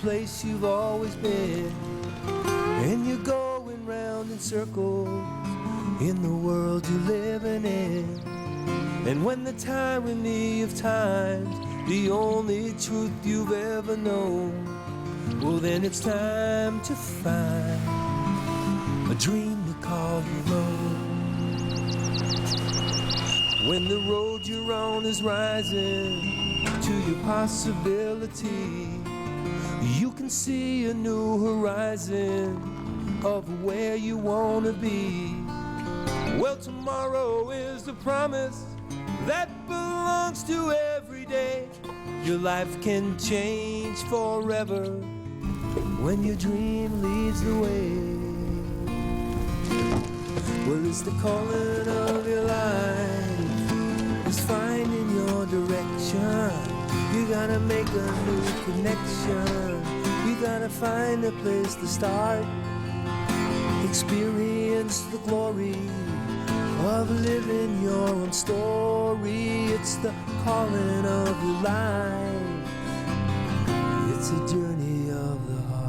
place you've always been, and you're going round in circles in the world you're living in. And when the tyranny of time's the only truth you've ever known, well then it's time to find a dream to call your own. When the road you're on is rising to your possibility, you can see a new horizon of where you want to be. Well, tomorrow is the promise that belongs to every day. Your life can change forever when your dream leads the way. Well, it's the calling of your life, it's finding your direction. You gotta make a new connection, you gotta find a place to start. Experience the glory of living your own story. It's the calling of your life, it's a journey of the heart.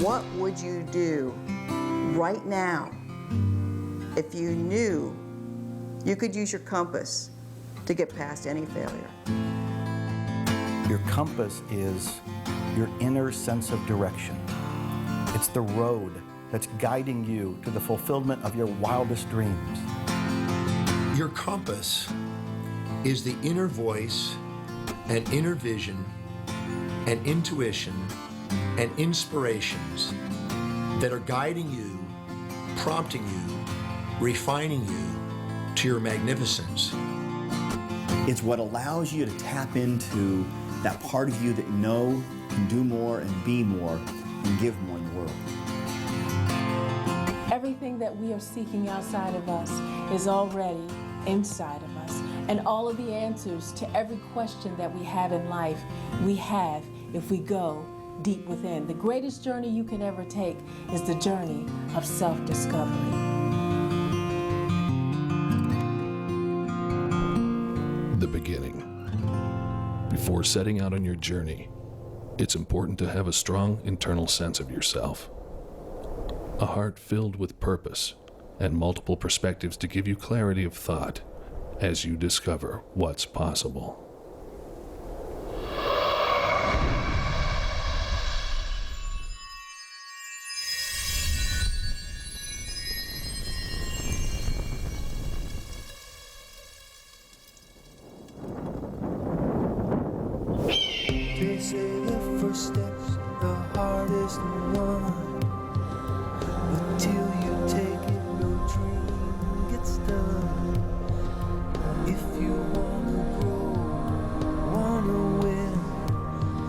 What would you do right now if you knew you could use your compass to get past any failure? Your compass is your inner sense of direction. It's the road that's guiding you to the fulfillment of your wildest dreams. Your compass is the inner voice and inner vision and intuition and inspirations that are guiding you, prompting you, refining you to your magnificence. It's what allows you to tap into that part of you that you know can do more and be more and give more in the world. Everything that we are seeking outside of us is already inside of us. And all of the answers to every question that we have in life, we have if we go deep within. The greatest journey you can ever take is the journey of self-discovery. The beginning. Before setting out on your journey, it's important to have a strong internal sense of yourself. A heart filled with purpose and multiple perspectives to give you clarity of thought as you discover what's possible. They say the first step's the hardest one. Until you take it, no dream gets done. If you wanna grow, wanna win,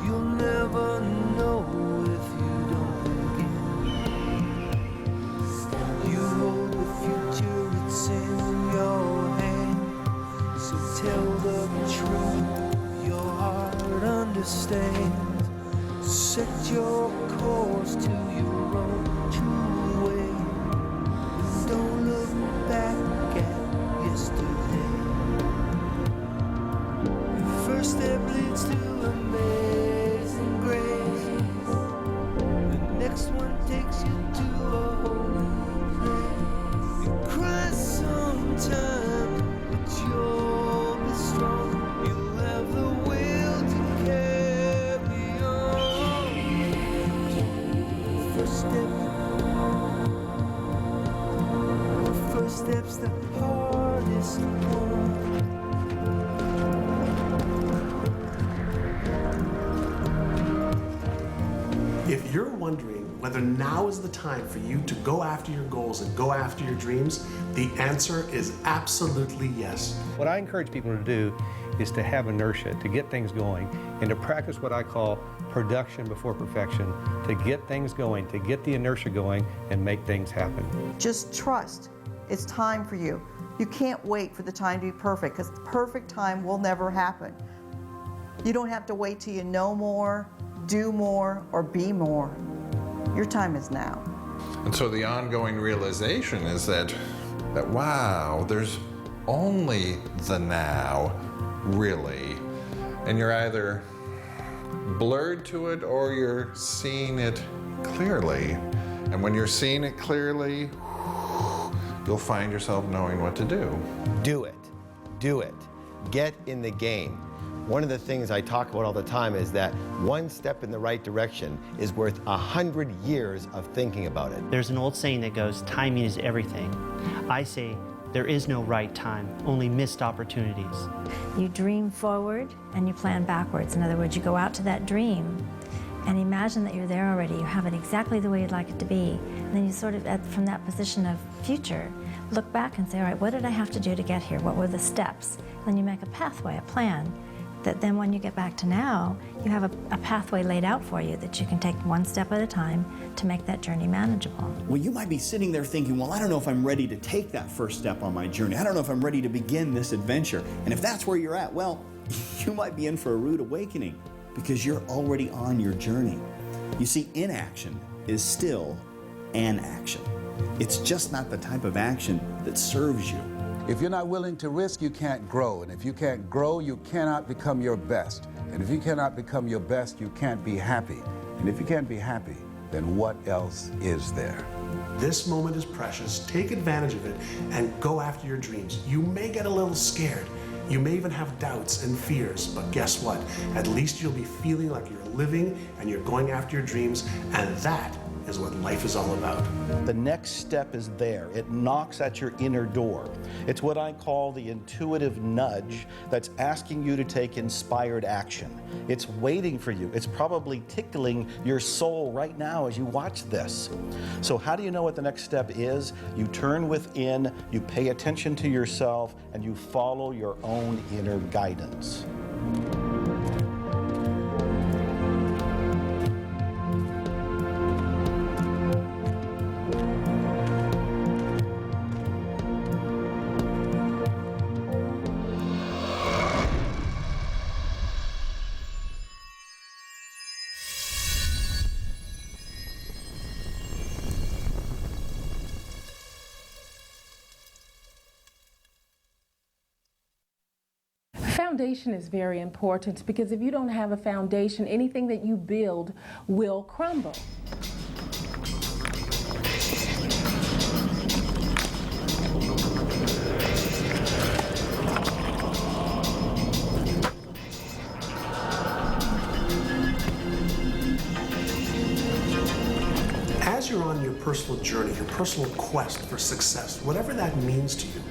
you'll never know if you don't begin. You hold the future, it's in your hand. So tell the truth, your heart understands. Set your course to your own true way. Don't look back at yesterday. Your first step leads to amazing grace. The next one takes you to this home. If you're wondering whether now is the time for you to go after your goals and go after your dreams, the answer is absolutely yes. What I encourage people to do is to have inertia, to get things going, and to practice what I call production before perfection, to get things going, to get the inertia going and make things happen. Just trust. It's time for you. You can't wait for the time to be perfect, because the perfect time will never happen. You don't have to wait till you know more, do more, or be more. Your time is now. And so the ongoing realization is that wow, there's only the now, really. And you're either blurred to it or you're seeing it clearly. And when you're seeing it clearly, you'll find yourself knowing what to do. Do it. Do it. Get in the game. One of the things I talk about all the time is that one step in the right direction is worth 100 years of thinking about it. There's an old saying that goes, timing is everything. I say, there is no right time, only missed opportunities. You dream forward and you plan backwards. In other words, you go out to that dream and imagine that you're there already. You have it exactly the way you'd like it to be. And then you sort of, from that position of future, look back and say, all right, what did I have to do to get here? What were the steps? Then you make a pathway, a plan, that then when you get back to now, you have a pathway laid out for you that you can take one step at a time to make that journey manageable. Well, you might be sitting there thinking, well, I don't know if I'm ready to take that first step on my journey. I don't know if I'm ready to begin this adventure. And if that's where you're at, well, you might be in for a rude awakening because you're already on your journey. You see, inaction is still an action. It's just not the type of action that serves you. If you're not willing to risk, you can't grow. And if you can't grow, you cannot become your best. And if you cannot become your best, you can't be happy. And if you can't be happy, then what else is there? This moment is precious. Take advantage of it and go after your dreams. You may get a little scared. You may even have doubts and fears, but guess what? At least you'll be feeling like you're living and you're going after your dreams, and that is what life is all about. The next step is there. It knocks at your inner door. It's what I call the intuitive nudge that's asking you to take inspired action. It's waiting for you. It's probably tickling your soul right now as you watch this. So how do you know what the next step is? You turn within, you pay attention to yourself, and you follow your own inner guidance. Foundation is very important because if you don't have a foundation, anything that you build will crumble. As you're on your personal journey, your personal quest for success, whatever that means to you,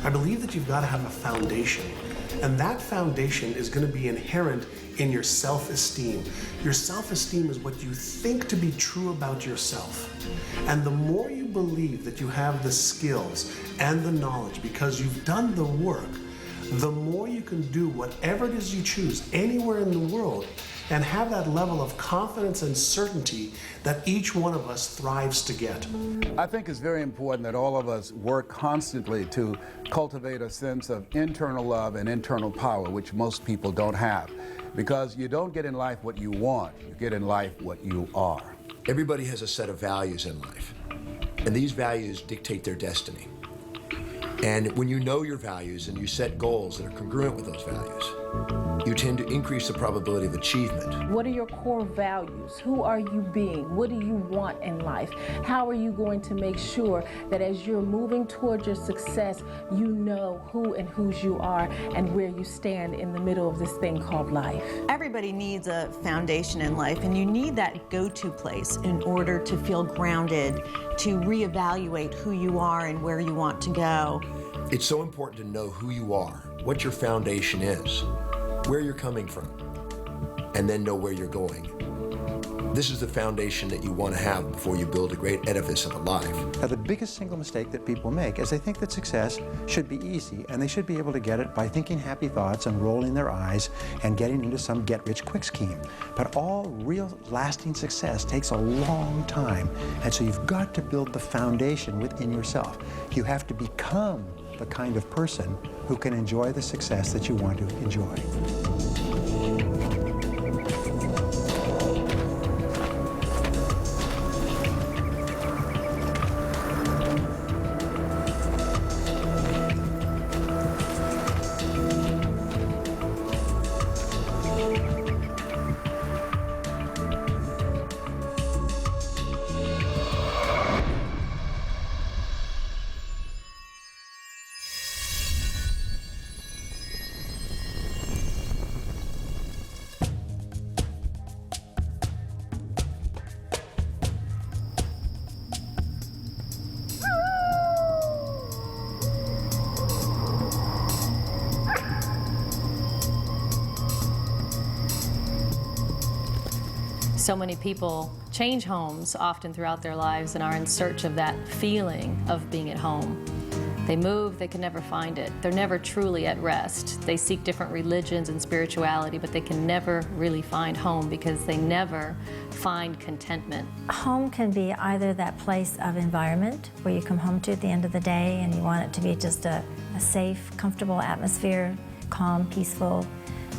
I believe that you've got to have a foundation. And that foundation is going to be inherent in your self-esteem. Your self-esteem is what you think to be true about yourself. And the more you believe that you have the skills and the knowledge because you've done the work, the more you can do whatever it is you choose anywhere in the world and have that level of confidence and certainty that each one of us thrives to get. I think it's very important that all of us work constantly to cultivate a sense of internal love and internal power, which most people don't have. Because you don't get in life what you want, you get in life what you are. Everybody has a set of values in life, and these values dictate their destiny. And when you know your values and you set goals that are congruent with those values, you tend to increase the probability of achievement. What are your core values? Who are you being? What do you want in life? How are you going to make sure that as you're moving towards your success, you know who and whose you are and where you stand in the middle of this thing called life? Everybody needs a foundation in life, and you need that go-to place in order to feel grounded, to reevaluate who you are and where you want to go. It's so important to know who you are, what your foundation is, where you're coming from, and then know where you're going. This is the foundation that you want to have before you build a great edifice of a life. Now, the biggest single mistake that people make is they think that success should be easy, and they should be able to get it by thinking happy thoughts and rolling their eyes and getting into some get-rich-quick scheme. But all real lasting success takes a long time, and so you've got to build the foundation within yourself. You have to become the kind of person who can enjoy the success that you want to enjoy. So many people change homes often throughout their lives and are in search of that feeling of being at home. They move, they can never find it. They're never truly at rest. They seek different religions and spirituality, but they can never really find home because they never find contentment. Home can be either that place of environment where you come home to at the end of the day and you want it to be just a safe, comfortable atmosphere, calm, peaceful,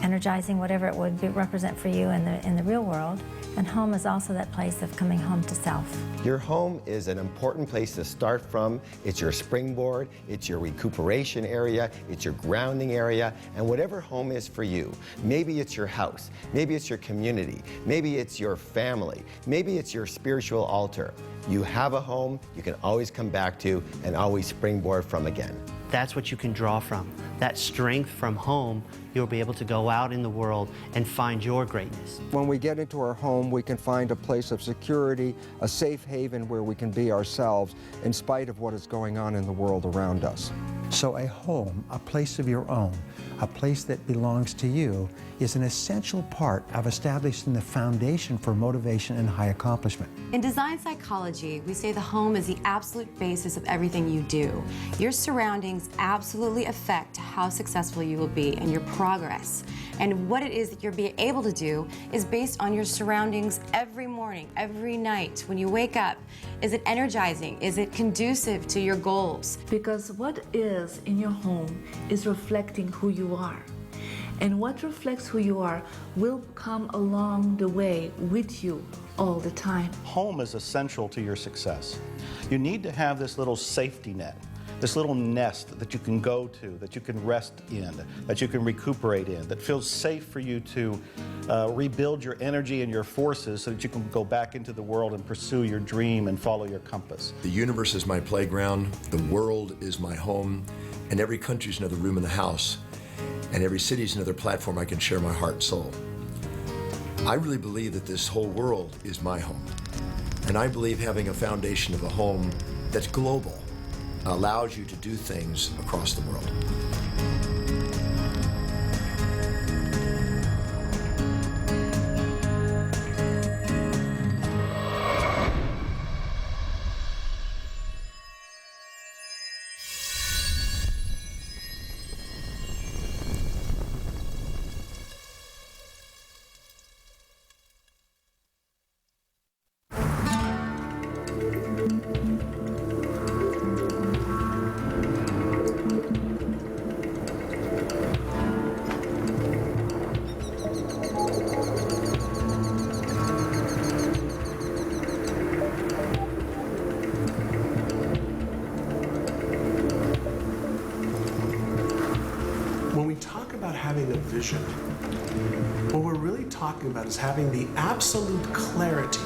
energizing, whatever it would represent for you in the real world. And home is also that place of coming home to self. Your home is an important place to start from. It's your springboard, it's your recuperation area, it's your grounding area, and whatever home is for you. Maybe it's your house, maybe it's your community, maybe it's your family, maybe it's your spiritual altar. You have a home you can always come back to and always springboard from again. That's what you can draw from. That strength from home, you'll be able to go out in the world and find your greatness. When we get into our home, we can find a place of security, a safe haven where we can be ourselves in spite of what is going on in the world around us. So a home, a place of your own, a place that belongs to you, is an essential part of establishing the foundation for motivation and high accomplishment. In design psychology, we say the home is the absolute basis of everything you do. Your surroundings absolutely affect how successful you will be and your progress. And what it is that you're being able to do is based on your surroundings every morning, every night. When you wake up, is it energizing? Is it conducive to your goals? Because what is in your home is reflecting who you are. And what reflects who you are will come along the way with you all the time. Home is essential to your success. You need to have this little safety net, this little nest that you can go to, that you can rest in, that you can recuperate in, that feels safe for you to rebuild your energy and your forces so that you can go back into the world and pursue your dream and follow your compass. The universe is my playground, the world is my home, and every country is another room in the house, and every city is another platform I can share my heart and soul. I really believe that this whole world is my home, and I believe having a foundation of a home that's global allows you to do things across the world. Having a vision, what we're really talking about is having the absolute clarity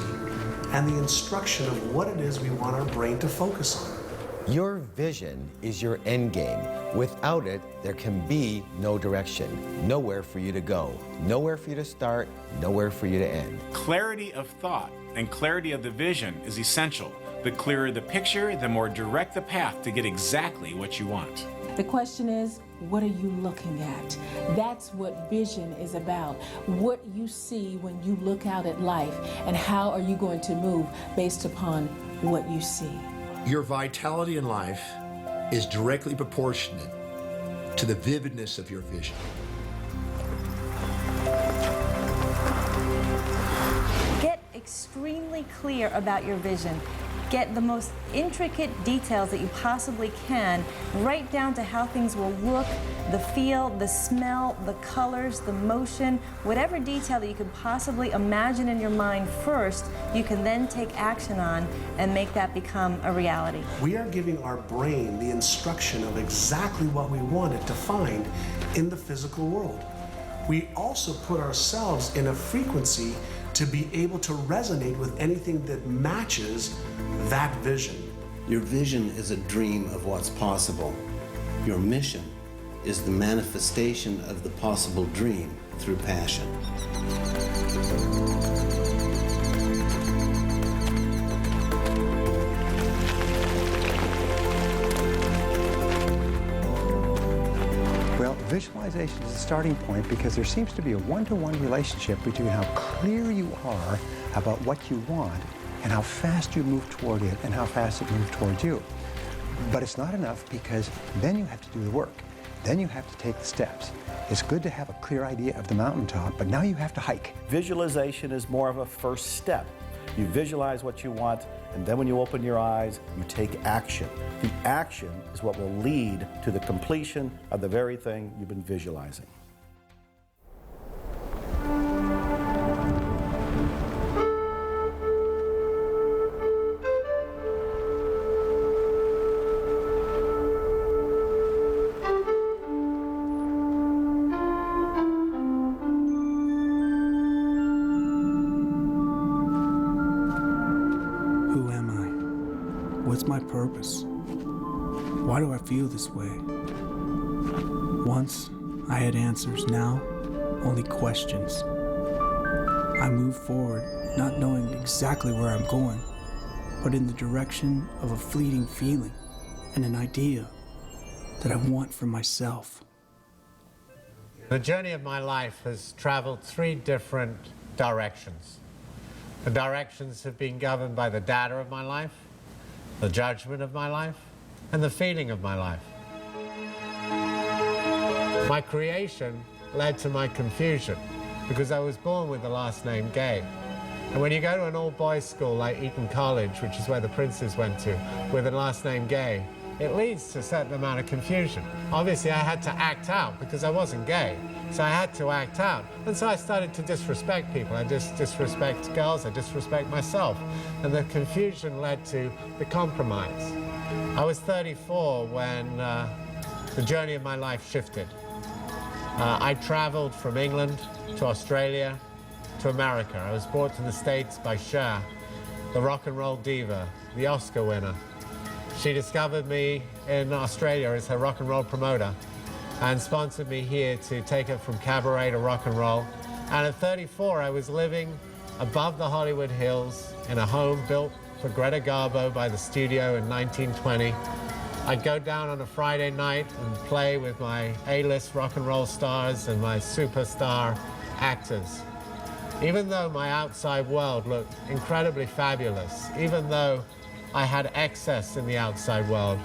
and the instruction of what it is we want our brain to focus on. Your vision is your end game. Without it, there can be no direction, nowhere for you to go, nowhere for you to start, nowhere for you to end. Clarity of thought and clarity of the vision is essential. The clearer the picture, the more direct the path to get exactly what you want. The question is, what are you looking at? That's what vision is about. What you see when you look out at life, and how are you going to move based upon what you see? Your vitality in life is directly proportionate to the vividness of your vision. Get extremely clear about your vision. Get the most intricate details that you possibly can, right down to how things will look, the feel, the smell, the colors, the motion, whatever detail that you could possibly imagine in your mind first, you can then take action on and make that become a reality. We are giving our brain the instruction of exactly what we want it to find in the physical world. We also put ourselves in a frequency to be able to resonate with anything that matches that vision. Your vision is a dream of what's possible. Your mission is the manifestation of the possible dream through passion. Well, visualization is a starting point because there seems to be a one-to-one relationship between how clear you are about what you want and how fast you move toward it and how fast it moves towards you. But it's not enough, because then you have to do the work. Then you have to take the steps. It's good to have a clear idea of the mountaintop, but now you have to hike. Visualization is more of a first step. You visualize what you want, and then when you open your eyes, you take action. The action is what will lead to the completion of the very thing you've been visualizing. What's my purpose? Why do I feel this way? Once I had answers, now only questions. I move forward, not knowing exactly where I'm going, but in the direction of a fleeting feeling and an idea that I want for myself. The journey of my life has traveled 3 different directions. The directions have been governed by the data of my life, the judgment of my life, and the feeling of my life. My creation led to my confusion because I was born with the last name Gay. And when you go to an all-boys school like Eton College, which is where the princes went to, with the last name Gay, it leads to a certain amount of confusion. Obviously, I had to act out because I wasn't gay. So I had to act out. And so I started to disrespect people. I disrespect girls, I disrespect myself. And the confusion led to the compromise. I was 34 when the journey of my life shifted. I traveled from England to Australia to America. I was brought to the States by Cher, the rock and roll diva, the Oscar winner. She discovered me in Australia as her rock and roll promoter and sponsored me here to take it from cabaret to rock and roll. And at 34, I was living above the Hollywood Hills in a home built for Greta Garbo by the studio in 1920. I'd go down on a Friday night and play with my A-list rock and roll stars and my superstar actors. Even though my outside world looked incredibly fabulous, even though I had excess in the outside world,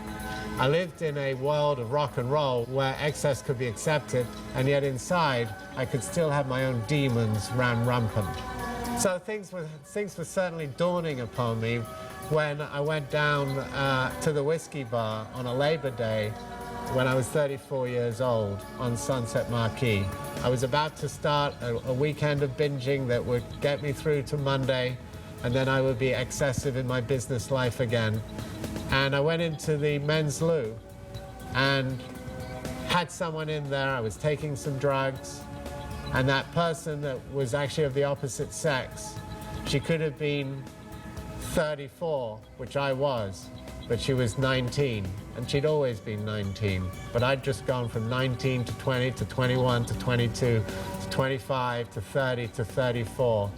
I lived in a world of rock and roll where excess could be accepted, and yet inside I could still have my own demons ran rampant. So things were certainly dawning upon me when I went down to the whiskey bar on a Labor Day when I was 34 years old on Sunset Marquee. I was about to start a weekend of binging that would get me through to Monday, and then I would be excessive in my business life again. And I went into the men's loo and had someone in there. I was taking some drugs, and that person that was actually of the opposite sex, she could have been 34, which I was, but she was 19, and she'd always been 19. But I'd just gone from 19 to 20 to 21 to 22 to 25 to 30 to 34.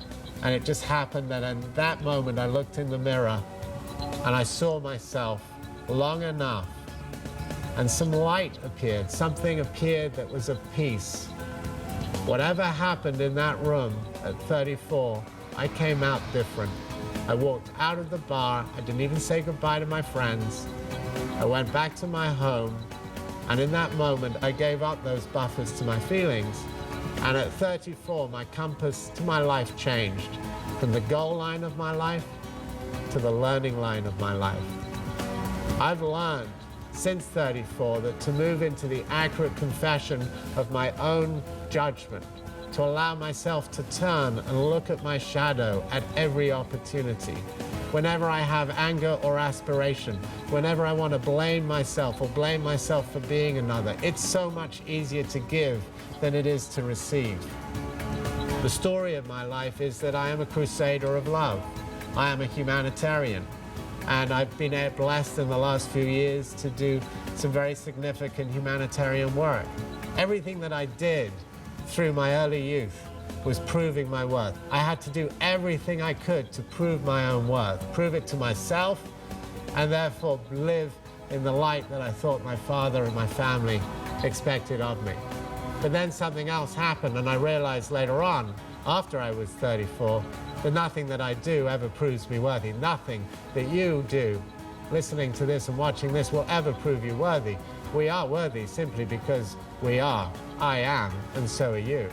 And it just happened that in that moment I looked in the mirror and I saw myself long enough and some light appeared. Something appeared that was of peace. Whatever happened in that room at 34, I came out different. I walked out of the bar. I didn't even say goodbye to my friends. I went back to my home, and in that moment, I gave up those buffers to my feelings. And at 34, my compass to my life changed from the goal line of my life to the learning line of my life. I've learned since 34 that to move into the accurate confession of my own judgment, to allow myself to turn and look at my shadow at every opportunity. Whenever I have anger or aspiration, whenever I want to blame myself or blame myself for being another, it's so much easier to give than it is to receive. The story of my life is that I am a crusader of love. I am a humanitarian, and I've been blessed in the last few years to do some very significant humanitarian work. Everything that I did through my early youth was proving my worth. I had to do everything I could to prove my own worth, prove it to myself, and therefore live in the light that I thought my father and my family expected of me. But then something else happened, and I realized later on, after I was 34, that nothing that I do ever proves me worthy. Nothing that you do, listening to this and watching this, will ever prove you worthy. We are worthy simply because we are. I am, and so are you.